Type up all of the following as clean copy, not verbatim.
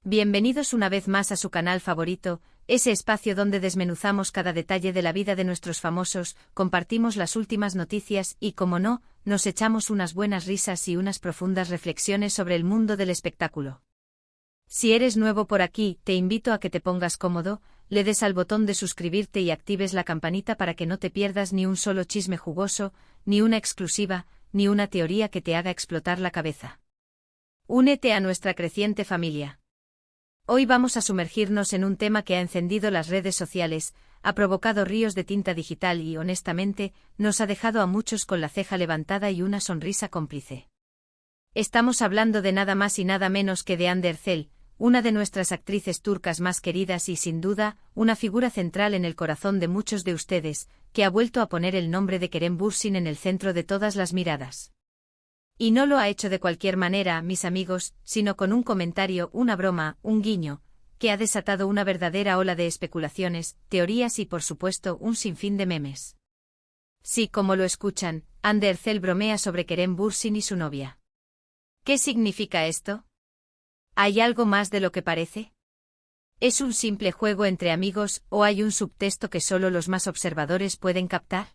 Bienvenidos una vez más a su canal favorito, ese espacio donde desmenuzamos cada detalle de la vida de nuestros famosos, compartimos las últimas noticias y, como no, nos echamos unas buenas risas y unas profundas reflexiones sobre el mundo del espectáculo. Si eres nuevo por aquí, te invito a que te pongas cómodo, le des al botón de suscribirte y actives la campanita para que no te pierdas ni un solo chisme jugoso, ni una exclusiva, ni una teoría que te haga explotar la cabeza. Únete a nuestra creciente familia. Hoy vamos a sumergirnos en un tema que ha encendido las redes sociales, ha provocado ríos de tinta digital y, honestamente, nos ha dejado a muchos con la ceja levantada y una sonrisa cómplice. Estamos hablando de nada más y nada menos que de Hande Erçel, una de nuestras actrices turcas más queridas y, sin duda, una figura central en el corazón de muchos de ustedes, que ha vuelto a poner el nombre de Kerem Bürsin en el centro de todas las miradas. Y no lo ha hecho de cualquier manera, mis amigos, sino con un comentario, una broma, un guiño, que ha desatado una verdadera ola de especulaciones, teorías y, por supuesto, un sinfín de memes. Sí, como lo escuchan, Hande Erçel bromea sobre Kerem Bürsin y su novia. ¿Qué significa esto? ¿Hay algo más de lo que parece? ¿Es un simple juego entre amigos o hay un subtexto que solo los más observadores pueden captar?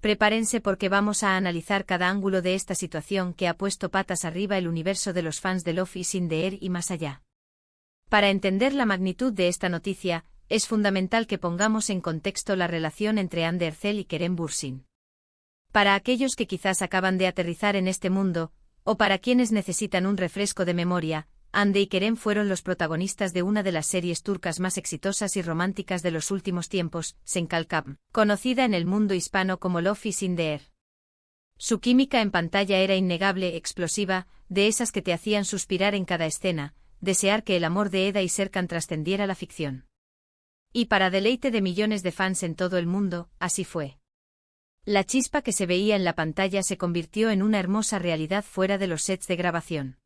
Prepárense porque vamos a analizar cada ángulo de esta situación que ha puesto patas arriba el universo de los fans de Love is in the Air y más allá. Para entender la magnitud de esta noticia, es fundamental que pongamos en contexto la relación entre Hande Erçel y Kerem Bürsin. Para aquellos que quizás acaban de aterrizar en este mundo, o para quienes necesitan un refresco de memoria, Hande y Kerem fueron los protagonistas de una de las series turcas más exitosas y románticas de los últimos tiempos, Senkalkam, conocida en el mundo hispano como Love is in the Air. Su química en pantalla era innegable, explosiva, de esas que te hacían suspirar en cada escena, desear que el amor de Eda y Serkan trascendiera la ficción. Y para deleite de millones de fans en todo el mundo, así fue. La chispa que se veía en la pantalla se convirtió en una hermosa realidad fuera de los sets de grabación.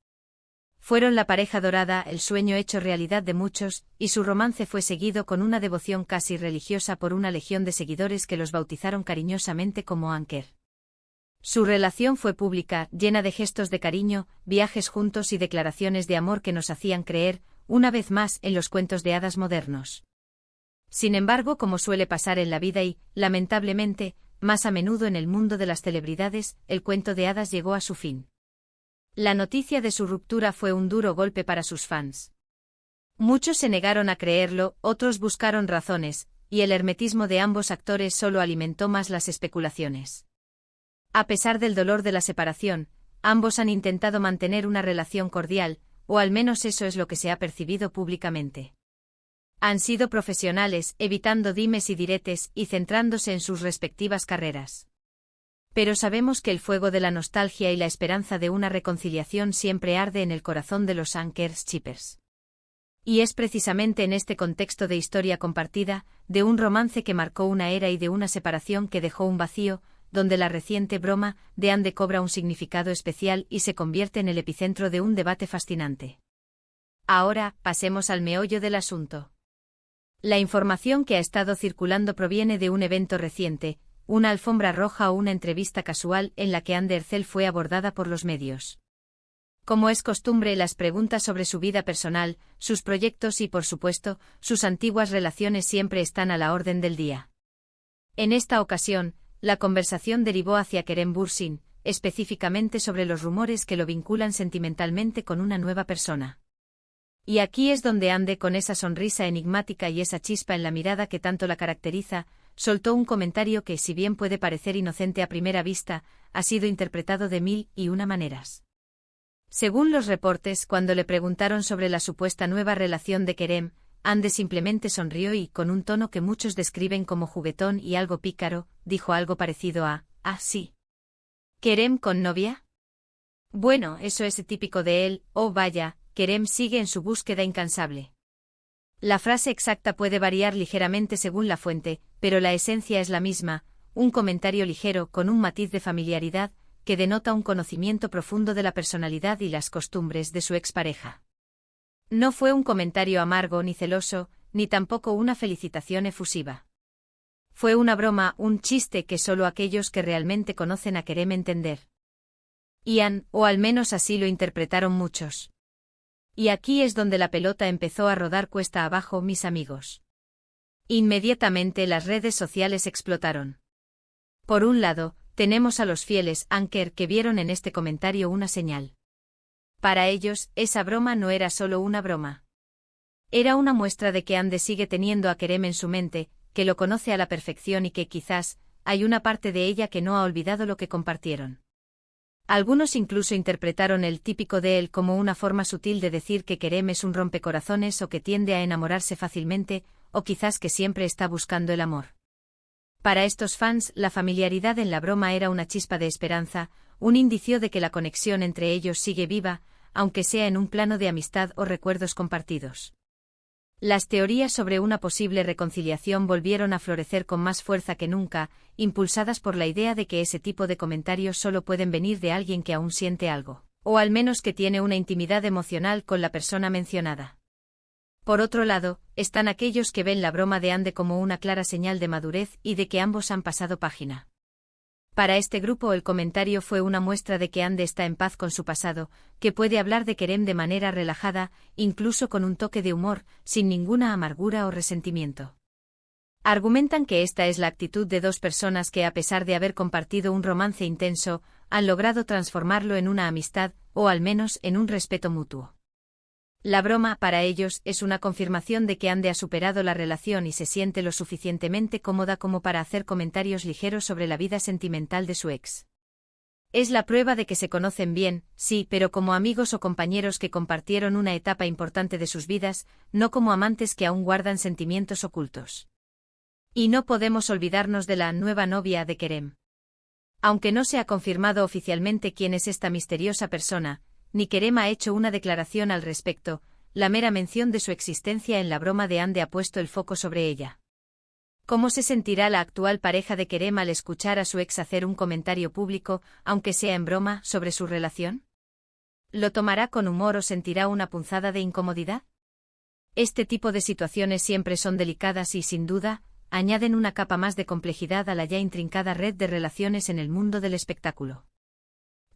Fueron la pareja dorada, el sueño hecho realidad de muchos, y su romance fue seguido con una devoción casi religiosa por una legión de seguidores que los bautizaron cariñosamente como Anker. Su relación fue pública, llena de gestos de cariño, viajes juntos y declaraciones de amor que nos hacían creer, una vez más, en los cuentos de hadas modernos. Sin embargo, como suele pasar en la vida y, lamentablemente, más a menudo en el mundo de las celebridades, el cuento de hadas llegó a su fin. La noticia de su ruptura fue un duro golpe para sus fans. Muchos se negaron a creerlo, otros buscaron razones, y el hermetismo de ambos actores solo alimentó más las especulaciones. A pesar del dolor de la separación, ambos han intentado mantener una relación cordial, o al menos eso es lo que se ha percibido públicamente. Han sido profesionales, evitando dimes y diretes y centrándose en sus respectivas carreras. Pero sabemos que el fuego de la nostalgia y la esperanza de una reconciliación siempre arde en el corazón de los Anker-shippers. Y es precisamente en este contexto de historia compartida, de un romance que marcó una era y de una separación que dejó un vacío, donde la reciente broma de Hande cobra un significado especial y se convierte en el epicentro de un debate fascinante. Ahora, pasemos al meollo del asunto. La información que ha estado circulando proviene de un evento reciente, una alfombra roja o una entrevista casual en la que Hande Erçel fue abordada por los medios. Como es costumbre, las preguntas sobre su vida personal, sus proyectos y, por supuesto, sus antiguas relaciones siempre están a la orden del día. En esta ocasión, la conversación derivó hacia Kerem Bürsin, específicamente sobre los rumores que lo vinculan sentimentalmente con una nueva persona. Y aquí es donde Hande, con esa sonrisa enigmática y esa chispa en la mirada que tanto la caracteriza, soltó un comentario que, si bien puede parecer inocente a primera vista, ha sido interpretado de mil y una maneras. Según los reportes, cuando le preguntaron sobre la supuesta nueva relación de Kerem, Hande simplemente sonrió y, con un tono que muchos describen como juguetón y algo pícaro, dijo algo parecido a: «Ah, sí. ¿Kerem con novia? Bueno, eso es típico de él, oh vaya». Kerem sigue en su búsqueda incansable. La frase exacta puede variar ligeramente según la fuente, pero la esencia es la misma, un comentario ligero con un matiz de familiaridad, que denota un conocimiento profundo de la personalidad y las costumbres de su expareja. No fue un comentario amargo ni celoso, ni tampoco una felicitación efusiva. Fue una broma, un chiste que solo aquellos que realmente conocen a Kerem entender. O al menos así lo interpretaron muchos. Y aquí es donde la pelota empezó a rodar cuesta abajo, mis amigos. Inmediatamente las redes sociales explotaron. Por un lado, tenemos a los fieles Anker que vieron en este comentario una señal. Para ellos, esa broma no era solo una broma. Era una muestra de que Ande sigue teniendo a Kerem en su mente, que lo conoce a la perfección y que quizás, hay una parte de ella que no ha olvidado lo que compartieron. Algunos incluso interpretaron el típico de él como una forma sutil de decir que Kerem es un rompecorazones o que tiende a enamorarse fácilmente, o quizás que siempre está buscando el amor. Para estos fans, la familiaridad en la broma era una chispa de esperanza, un indicio de que la conexión entre ellos sigue viva, aunque sea en un plano de amistad o recuerdos compartidos. Las teorías sobre una posible reconciliación volvieron a florecer con más fuerza que nunca, impulsadas por la idea de que ese tipo de comentarios solo pueden venir de alguien que aún siente algo, o al menos que tiene una intimidad emocional con la persona mencionada. Por otro lado, están aquellos que ven la broma de Ande como una clara señal de madurez y de que ambos han pasado página. Para este grupo el comentario fue una muestra de que Ande está en paz con su pasado, que puede hablar de Kerem de manera relajada, incluso con un toque de humor, sin ninguna amargura o resentimiento. Argumentan que esta es la actitud de dos personas que, a pesar de haber compartido un romance intenso, han logrado transformarlo en una amistad, o al menos en un respeto mutuo. La broma, para ellos, es una confirmación de que Ande ha superado la relación y se siente lo suficientemente cómoda como para hacer comentarios ligeros sobre la vida sentimental de su ex. Es la prueba de que se conocen bien, sí, pero como amigos o compañeros que compartieron una etapa importante de sus vidas, no como amantes que aún guardan sentimientos ocultos. Y no podemos olvidarnos de la nueva novia de Kerem. Aunque no se ha confirmado oficialmente quién es esta misteriosa persona, ni Kerem ha hecho una declaración al respecto, la mera mención de su existencia en la broma de Ande ha puesto el foco sobre ella. ¿Cómo se sentirá la actual pareja de Kerem al escuchar a su ex hacer un comentario público, aunque sea en broma, sobre su relación? ¿Lo tomará con humor o sentirá una punzada de incomodidad? Este tipo de situaciones siempre son delicadas y, sin duda, añaden una capa más de complejidad a la ya intrincada red de relaciones en el mundo del espectáculo.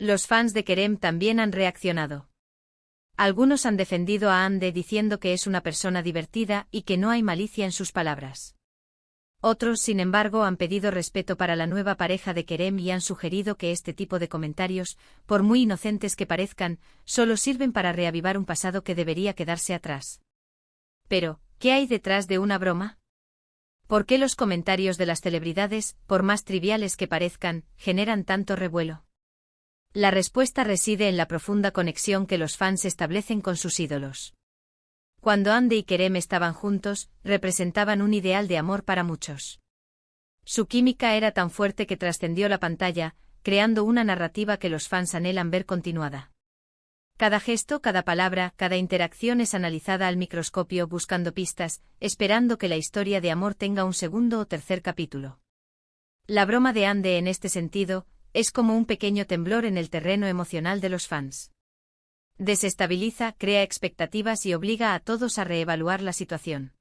Los fans de Kerem también han reaccionado. Algunos han defendido a Ande diciendo que es una persona divertida y que no hay malicia en sus palabras. Otros, sin embargo, han pedido respeto para la nueva pareja de Kerem y han sugerido que este tipo de comentarios, por muy inocentes que parezcan, solo sirven para reavivar un pasado que debería quedarse atrás. Pero, ¿qué hay detrás de una broma? ¿Por qué los comentarios de las celebridades, por más triviales que parezcan, generan tanto revuelo? La respuesta reside en la profunda conexión que los fans establecen con sus ídolos. Cuando Ande y Kerem estaban juntos, representaban un ideal de amor para muchos. Su química era tan fuerte que trascendió la pantalla, creando una narrativa que los fans anhelan ver continuada. Cada gesto, cada palabra, cada interacción es analizada al microscopio buscando pistas, esperando que la historia de amor tenga un segundo o tercer capítulo. La broma de Ande en este sentido, es como un pequeño temblor en el terreno emocional de los fans. Desestabiliza, crea expectativas y obliga a todos a reevaluar la situación.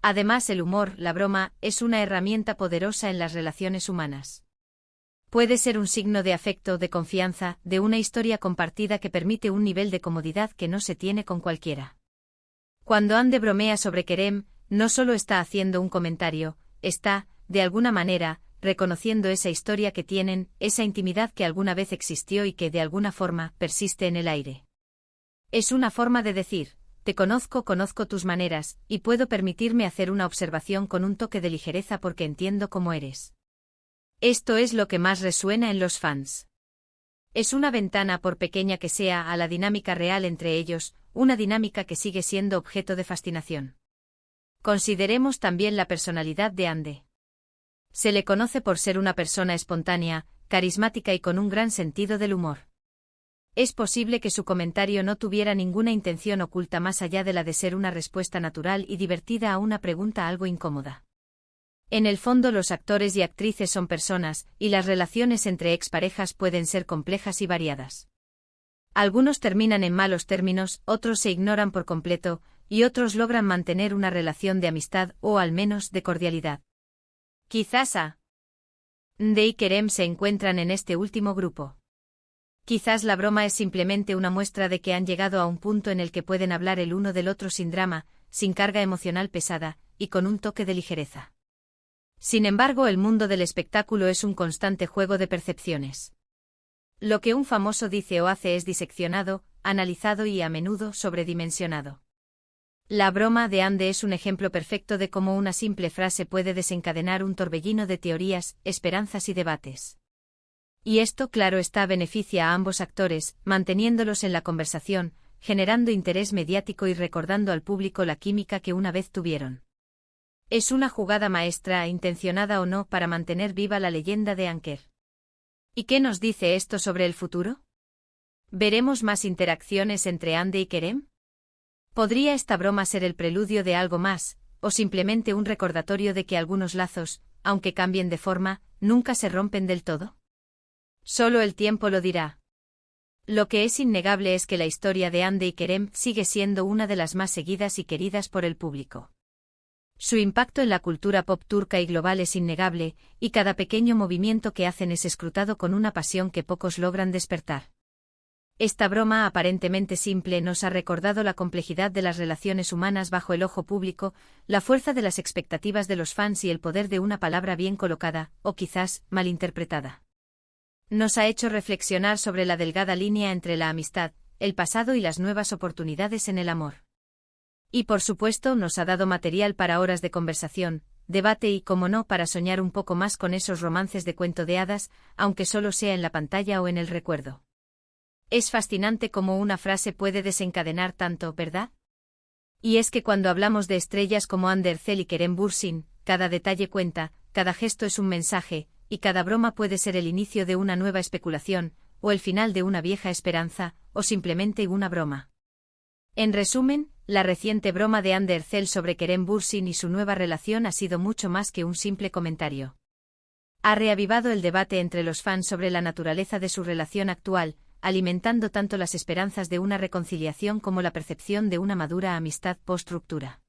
Además, el humor, la broma, es una herramienta poderosa en las relaciones humanas. Puede ser un signo de afecto, de confianza, de una historia compartida que permite un nivel de comodidad que no se tiene con cualquiera. Cuando Ande bromea sobre Kerem, no solo está haciendo un comentario, está, de alguna manera, reconociendo esa historia que tienen, esa intimidad que alguna vez existió y que de alguna forma persiste en el aire. Es una forma de decir, te conozco, conozco tus maneras, y puedo permitirme hacer una observación con un toque de ligereza porque entiendo cómo eres. Esto es lo que más resuena en los fans. Es una ventana, por pequeña que sea, a la dinámica real entre ellos, una dinámica que sigue siendo objeto de fascinación. Consideremos también la personalidad de Ande. Se le conoce por ser una persona espontánea, carismática y con un gran sentido del humor. Es posible que su comentario no tuviera ninguna intención oculta más allá de la de ser una respuesta natural y divertida a una pregunta algo incómoda. En el fondo, los actores y actrices son personas, y las relaciones entre exparejas pueden ser complejas y variadas. Algunos terminan en malos términos, otros se ignoran por completo, y otros logran mantener una relación de amistad o al menos de cordialidad. Quizás Ande y Kerem se encuentran en este último grupo. Quizás la broma es simplemente una muestra de que han llegado a un punto en el que pueden hablar el uno del otro sin drama, sin carga emocional pesada, y con un toque de ligereza. Sin embargo, el mundo del espectáculo es un constante juego de percepciones. Lo que un famoso dice o hace es diseccionado, analizado y a menudo sobredimensionado. La broma de Ande es un ejemplo perfecto de cómo una simple frase puede desencadenar un torbellino de teorías, esperanzas y debates. Y esto, claro está, beneficia a ambos actores, manteniéndolos en la conversación, generando interés mediático y recordando al público la química que una vez tuvieron. Es una jugada maestra, intencionada o no, para mantener viva la leyenda de Anker. ¿Y qué nos dice esto sobre el futuro? ¿Veremos más interacciones entre Ande y Kerem? ¿Podría esta broma ser el preludio de algo más, o simplemente un recordatorio de que algunos lazos, aunque cambien de forma, nunca se rompen del todo? Solo el tiempo lo dirá. Lo que es innegable es que la historia de Ande y Kerem sigue siendo una de las más seguidas y queridas por el público. Su impacto en la cultura pop turca y global es innegable, y cada pequeño movimiento que hacen es escrutado con una pasión que pocos logran despertar. Esta broma aparentemente simple nos ha recordado la complejidad de las relaciones humanas bajo el ojo público, la fuerza de las expectativas de los fans y el poder de una palabra bien colocada, o quizás, malinterpretada. Nos ha hecho reflexionar sobre la delgada línea entre la amistad, el pasado y las nuevas oportunidades en el amor. Y por supuesto nos ha dado material para horas de conversación, debate y, como no, para soñar un poco más con esos romances de cuento de hadas, aunque solo sea en la pantalla o en el recuerdo. Es fascinante cómo una frase puede desencadenar tanto, ¿verdad? Y es que cuando hablamos de estrellas como Hande Erçel y Kerem Bürsin, cada detalle cuenta, cada gesto es un mensaje, y cada broma puede ser el inicio de una nueva especulación, o el final de una vieja esperanza, o simplemente una broma. En resumen, la reciente broma de Hande Erçel sobre Kerem Bürsin y su nueva relación ha sido mucho más que un simple comentario. Ha reavivado el debate entre los fans sobre la naturaleza de su relación actual, alimentando tanto las esperanzas de una reconciliación como la percepción de una madura amistad post-ruptura.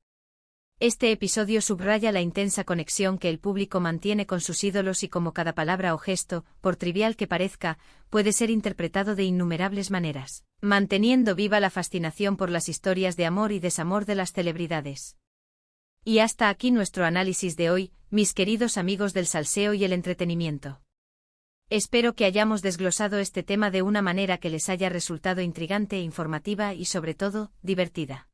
Este episodio subraya la intensa conexión que el público mantiene con sus ídolos y cómo cada palabra o gesto, por trivial que parezca, puede ser interpretado de innumerables maneras, manteniendo viva la fascinación por las historias de amor y desamor de las celebridades. Y hasta aquí nuestro análisis de hoy, mis queridos amigos del salseo y el entretenimiento. Espero que hayamos desglosado este tema de una manera que les haya resultado intrigante, informativa y sobre todo, divertida.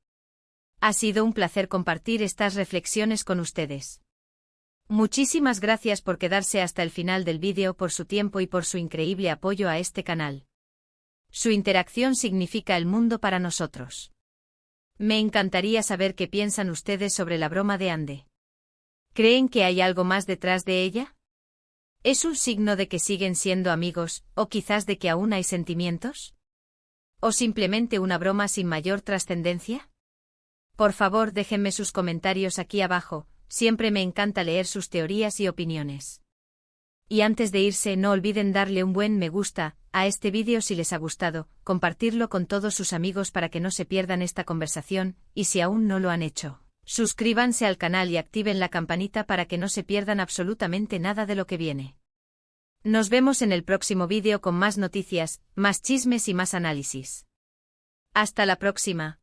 Ha sido un placer compartir estas reflexiones con ustedes. Muchísimas gracias por quedarse hasta el final del vídeo, por su tiempo y por su increíble apoyo a este canal. Su interacción significa el mundo para nosotros. Me encantaría saber qué piensan ustedes sobre la broma de Hande. ¿Creen que hay algo más detrás de ella? ¿Es un signo de que siguen siendo amigos, o quizás de que aún hay sentimientos? ¿O simplemente una broma sin mayor trascendencia? Por favor, déjenme sus comentarios aquí abajo, siempre me encanta leer sus teorías y opiniones. Y antes de irse, no olviden darle un buen me gusta a este vídeo si les ha gustado, compartirlo con todos sus amigos para que no se pierdan esta conversación, y si aún no lo han hecho, suscríbanse al canal y activen la campanita para que no se pierdan absolutamente nada de lo que viene. Nos vemos en el próximo vídeo con más noticias, más chismes y más análisis. Hasta la próxima.